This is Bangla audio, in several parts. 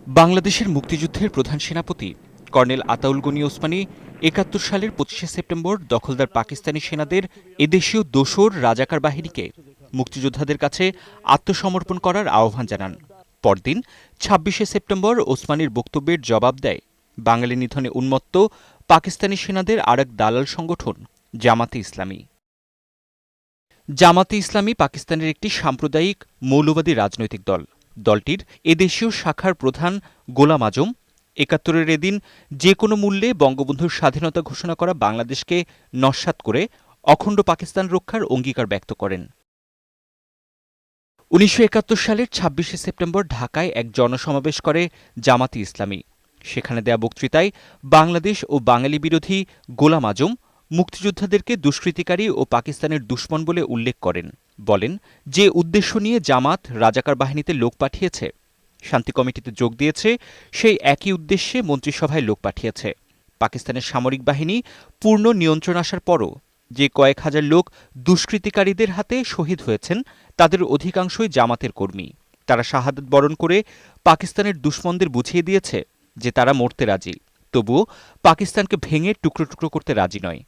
বাংলাদেশের মুক্তিযুদ্ধের প্রধান সেনাপতি কর্নেল আতাউল গনি ওসমানী ৭১ সালের ২৫শে সেপ্টেম্বর দখলদার পাকিস্তানি সেনাদের এদেশীয় দোসর রাজাকার বাহিনীকে মুক্তিযোদ্ধাদের কাছে আত্মসমর্পণ করার আহ্বান জানান। পরদিন ২৬শে সেপ্টেম্বর ওসমানীর বক্তব্যের জবাব দেয় বাঙালি নিধনে উন্মত্ত পাকিস্তানি সেনাদের আরেক দালাল সংগঠন জামাতে ইসলামী। জামাতে ইসলামী পাকিস্তানের একটি সাম্প্রদায়িক মৌলবাদী রাজনৈতিক দল। দলটির এদেশীয় শাখার প্রধান গোলাম আজম ৭১-এর এদিন যে কোনো মূল্যে বঙ্গবন্ধুর স্বাধীনতা ঘোষণা করা বাংলাদেশকে নস্যাৎ করে অখণ্ড পাকিস্তান রক্ষার অঙ্গীকার ব্যক্ত করেন। ১৯৭১ সালের ২৬শে সেপ্টেম্বর ঢাকায় এক জনসমাবেশ করে জামাতে ইসলামী। সেখানে দেয়া বক্তৃতায় বাংলাদেশ ও বাঙালি বিরোধী গোলাম আজম মুক্তিযোদ্ধাদেরকে দুষ্কৃতিকারী ও পাকিস্তানের দুশমন বলে উল্লেখ করেন। বলেন, যে উদ্দেশ্য নিয়ে জামাত রাজাকার বাহিনীতে লোক পাঠিয়েছে, শান্তি কমিটিতে যোগ দিয়েছে, সেই একই উদ্দেশ্যে মন্ত্রিসভায় লোক পাঠিয়েছে। পাকিস্তানের সামরিক বাহিনী পূর্ণ নিয়ন্ত্রণ আসার পরও যে কয়েক হাজার লোক দুষ্কৃতিকারীদের হাতে শহীদ হয়েছেন, তাদের অধিকাংশই জামাতের কর্মী। তারা শাহাদাত বরণ করে পাকিস্তানের দুশমনদের বুঝিয়ে দিয়েছে যে তারা মরতে রাজি, তবুও পাকিস্তানকে ভেঙে টুকরো টুকরো করতে রাজি নয়।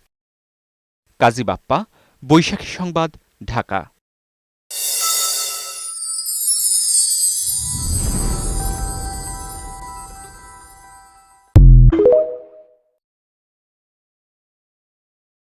কাজী বাপ্পা, বৈশাখী সংবাদ, ঢাকা।